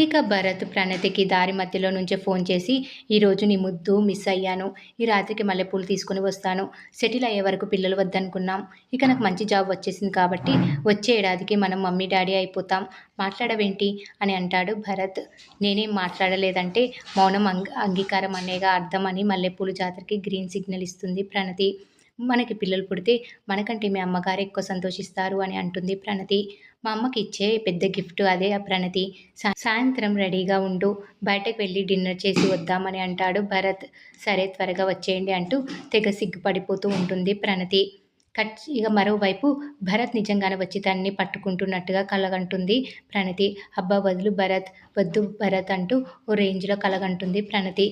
ఇక భరత్ ప్రణతికి దారి మధ్యలో నుంచే ఫోన్ చేసి, ఈరోజు నీ ముద్దు మిస్ అయ్యాను. ఈ రాత్రికి మల్లెపూలు తీసుకుని వస్తాను. సెటిల్ అయ్యే వరకు పిల్లలు వద్దనుకున్నాం. ఇక నాకు మంచి జాబ్ వచ్చేసింది కాబట్టి వచ్చే ఏడాదికి మనం మమ్మీ డాడీ అయిపోతాం. మాట్లాడవేంటి అని అంటాడు భరత్. నేనేం మాట్లాడలేదంటే మౌనం అంగీకారం అనేగా అర్థం అని మల్లెపూలు జాతరకి గ్రీన్ సిగ్నల్ ఇస్తుంది ప్రణతి. మనకి పిల్లలు పుడితే మనకంటే మీ అమ్మగారు ఎక్కువ సంతోషిస్తారు అని అంటుంది ప్రణతి. మా అమ్మకి ఇచ్చే పెద్ద గిఫ్ట్ అదే ఆ ప్రణతి. సాయంత్రం రెడీగా ఉండు, బయటకు వెళ్ళి డిన్నర్ చేసి వద్దామని అంటాడు భరత్. సరే త్వరగా వచ్చేయండి అంటూ తెగ సిగ్గుపడిపోతూ ఉంటుంది ప్రణతి. ఇక మరోవైపు భరత్ నిజంగానే వచ్చి తనని పట్టుకుంటున్నట్టుగా కలగంటుంది ప్రణతి. అబ్బా వదులు భరత్, వద్దు భరత్ అంటూ ఓ రేంజ్లో కలగంటుంది ప్రణతి.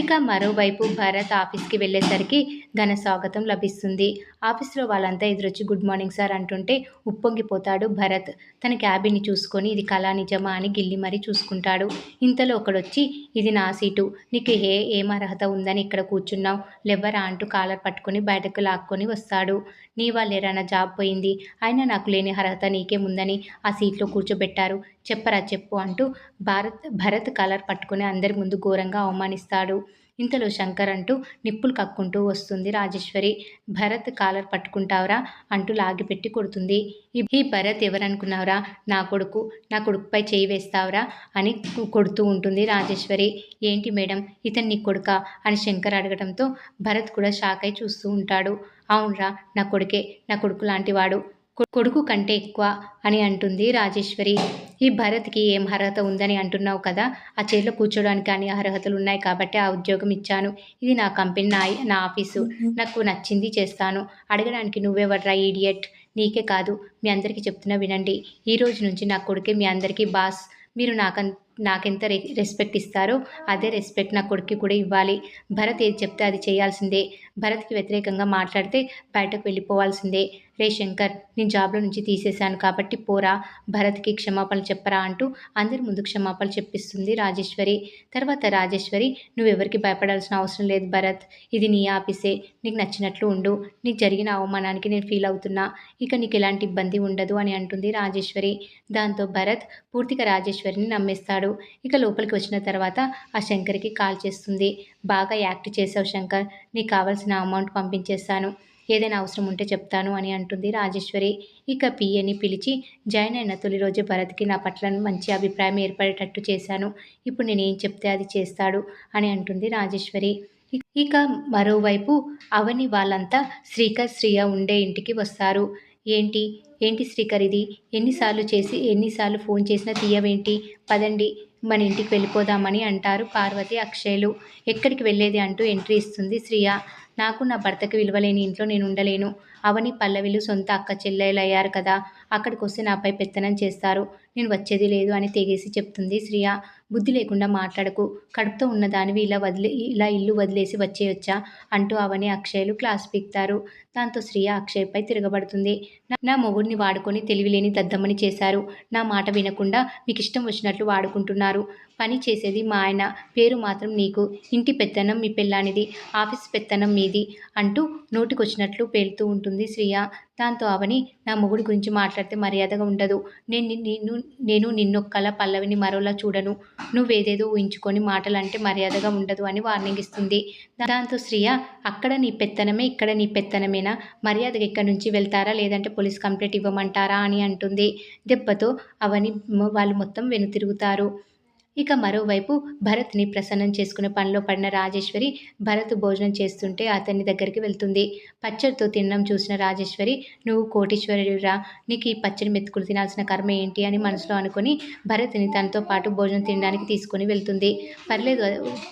ఇక మరోవైపు భరత్ ఆఫీస్కి వెళ్ళేసరికి ఘన స్వాగతం లభిస్తుంది. ఆఫీస్లో వాళ్ళంతా ఎదురొచ్చి గుడ్ మార్నింగ్ సార్ అంటుంటే ఉప్పొంగిపోతాడు భరత్. తన క్యాబిన్ని చూసుకొని ఇది కళా నిజమా అని గిల్లి మరీ చూసుకుంటాడు. ఇంతలో ఒకడొచ్చి, ఇది నా సీటు, నీకు ఏం అర్హత ఉందని ఇక్కడ కూర్చున్నావు, లెవ్వరా అంటూ కాలర్ పట్టుకొని బయటకు లాక్కొని వస్తాడు. నీ వాళ్ళేరా నా జాబ్ పోయింది, అయినా నాకు లేని అర్హత నీకేముందని ఆ సీట్లో కూర్చోబెట్టారు, చెప్పరా చెప్పు అంటూ భరత్ కాలర్ పట్టుకొని అందరి ముందు ఘోరంగా అవమానిస్తాడు. ఇంతలో శంకర్ అంటూ నిప్పులు కక్కుంటూ వస్తుంది రాజేశ్వరి. భరత్ కాలర్ పట్టుకుంటావురా అంటూ లాగిపెట్టి కొడుతుంది. ఈ భరత్ ఎవరనుకున్నావురా, నా కొడుకుపై చేయి వేస్తావురా అని కొడుతూ ఉంటుంది రాజేశ్వరి. ఏంటి మేడం, ఇతను నీ కొడుకా అని శంకర్ అడగడంతో భరత్ కూడా షాక్ అయి చూస్తూ ఉంటాడు. అవునరా, నా కొడుకే, నా కొడుకు లాంటివాడు, కొడుకు కంటే ఎక్కువ అని అంటుంది రాజేశ్వరి. ఈ భరత్కి ఏం అర్హత ఉందని అంటున్నావు కదా, ఆ చైర్లో కూర్చోడానికి అన్ని అర్హతలు ఉన్నాయి కాబట్టి ఆ ఉద్యోగం ఇచ్చాను. ఇది నా కంపెనీ, నా ఆఫీసు, నాకు నచ్చింది చేస్తాను. అడగడానికి నువ్వెవర్రా ఈడియట్. నీకే కాదు మీ అందరికీ చెప్తున్నా వినండి, ఈ రోజు నుంచి నా కొడుకే మీ అందరికీ బాస్. మీరు నాకెంత రెస్పెక్ట్ ఇస్తారో అదే రెస్పెక్ట్ నా కొడుక్కి కూడా ఇవ్వాలి. భరత్ ఏది చెప్తే అది చేయాల్సిందే. భరత్కి వ్యతిరేకంగా మాట్లాడితే బయటకు వెళ్ళిపోవాల్సిందే. రే శంకర్, నేను జాబ్లో నుంచి తీసేశాను కాబట్టి పోరా, భరత్కి క్షమాపణలు చెప్పరా అంటూ అందరి ముందు క్షమాపణలు చెప్పిస్తుంది రాజేశ్వరి. తర్వాత రాజేశ్వరి, నువ్వెవరికి భయపడాల్సిన అవసరం లేదు భరత్, ఇది నీ ఆఫీసే, నీకు నచ్చినట్లు ఉండు. నీకు జరిగిన అవమానానికి నేను ఫీల్ అవుతున్నా, ఇక నీకు ఎలాంటి ఇబ్బంది ఉండదు అని అంటుంది రాజేశ్వరి. దాంతో భరత్ పూర్తిగా రాజేశ్వరిని నమ్మేస్తాడు. ఇక లోపలికి వచ్చిన తర్వాత ఆ శంకర్కి కాల్ చేస్తుంది. బాగా యాక్ట్ చేసావు శంకర్, నీకు కావాల్సిన అమౌంట్ పంపించేస్తాను, ఏదైనా అవసరం ఉంటే చెప్తాను అని అంటుంది రాజేశ్వరి. ఇక పిఏని పిలిచి, జాయిన్ అయిన తొలి రోజే భరత్కి నా పట్ల మంచి అభిప్రాయం ఏర్పడేటట్టు చేశాను, ఇప్పుడు నేను ఏం చెప్తే అది చేస్తాడు అని అంటుంది రాజేశ్వరి. ఇక మరోవైపు అవని వాళ్ళంతా శ్రీకర్ శ్రియ ఉండే ఇంటికి వస్తారు. ఏంటి ఏంటి శ్రీకర్ ఇది, ఎన్నిసార్లు ఫోన్ చేసినా తీయవేంటి, పదండి మన ఇంటికి వెళ్ళిపోదామని అంటారు పార్వతి అక్షయ్లు. ఎక్కడికి వెళ్ళేది అంటూ ఎంట్రీ ఇస్తుంది శ్రియ. నాకు నా భర్తకి విలువలేని ఇంట్లో నేను ఉండలేను. అవని పల్లవిలు సొంత అక్క చెల్లెలు అయ్యారు కదా, అక్కడికి వస్తే నాపై పెత్తనం చేస్తారు, నేను వచ్చేది లేదు అని తెగేసి చెప్తుంది శ్రియ. బుద్ధి లేకుండా మాట్లాడకు, కడుపుతో ఉన్నదానివి ఇలా ఇల్లు వదిలేసి వచ్చేయొచ్చా అంటూ అవని అక్షయ్లు క్లాస్ పీకుతారు. దాంతో శ్రియ అక్షయ్పై తిరగబడుతుంది. నా మొగుడిని వాడుకొని తెలివిలేని దద్దమ్మని చేశారు, నా మాట వినకుండా మీకు ఇష్టం వచ్చినట్లు వాడుకుంటున్నారు. పని చేసేది మా ఆయన, పేరు మాత్రం నీకు, ఇంటి పెత్తనం మీ పెళ్ళానిది, ఆఫీస్ పెత్తనం మీది అంటూ నోటికొచ్చినట్లు పేలుతూ ఉంటుంది శ్రియ. దాంతో అవని, నా మొగుడి గురించి మాట్లాడితే మర్యాదగా ఉండదు, నేను నిన్నొక్కలా పల్లవిని మరోలా చూడను, నువ్వేదేదో ఊహించుకొని మాటలంటే మర్యాదగా ఉండదు అని వార్నింగ్ ఇస్తుంది. దాంతో శ్రియ, అక్కడ నీ పెత్తనమే ఇక్కడ నీ పెత్తనమేనా, మర్యాదగా ఇక్కడి నుంచి వెళ్తారా లేదంటే పోలీస్ కంప్లైంట్ ఇవ్వమంటారా అని అంటుంది. దెబ్బతో అవని వాళ్ళు మొత్తం వెనుతిరుగుతారు. ఇక మరోవైపు భరత్ని ప్రసన్నం చేసుకునే పనిలో పడిన రాజేశ్వరి భరత్ భోజనం చేస్తుంటే అతని దగ్గరికి వెళ్తుంది. పచ్చడితో తినడం చూసిన రాజేశ్వరి, నువ్వు కోటీశ్వరుడిరా, నీకు ఈ పచ్చడి మెతుకులు తినాల్సిన కర్మ ఏంటి అని మనసులో అనుకుని భరత్ని తనతో పాటు భోజనం తినడానికి తీసుకుని వెళ్తుంది.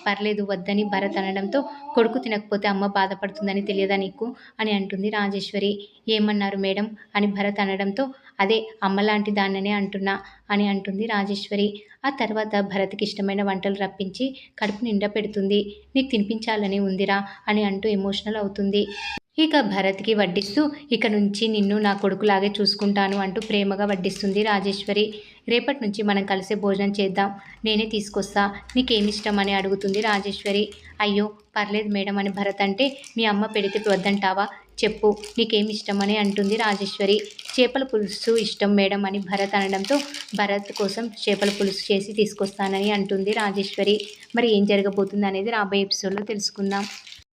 పర్లేదు వద్దని భరత్ అనడంతో, కొడుకు తినకపోతే అమ్మ బాధపడుతుందని తెలియదా నీకు అని అంటుంది రాజేశ్వరి. ఏమన్నారు మేడం అని భరత్ అనడంతో, అదే అమ్మలాంటి దాన్ననే అంటున్నా అని అంటుంది రాజేశ్వరి. ఆ తర్వాత భరత్కి ఇష్టమైన వంటలు రప్పించి కడుపు నిండా పెడుతుంది. నీకు తినిపించాలని ఉందిరా అని అంటూ ఎమోషనల్ అవుతుంది. ఇక భరత్కి వడ్డిస్తూ, ఇక నుంచి నిన్ను నా కొడుకులాగే చూసుకుంటాను అంటూ ప్రేమగా వడ్డిస్తుంది రాజేశ్వరి. రేపటి నుంచి మనం కలిసే భోజనం చేద్దాం, నేనే తీసుకొస్తా, నీకేమిష్టం అని అడుగుతుంది రాజేశ్వరి. అయ్యో పర్లేదు మేడం అని భరత్ అంటే, మీ అమ్మ పెడితే వద్దంటావా, చెప్పు నీకేమి ఇష్టమని అంటుంది రాజేశ్వరి. చేపల పులుసు ఇష్టం మేడం అని భరత్ అనడంతో భరత్ కోసం చేపల పులుసు చేసి తీసుకొస్తానని అంటుంది రాజేశ్వరి. మరి ఏం జరగబోతుంది అనేది రాబోయే ఎపిసోడ్లో తెలుసుకుందాం.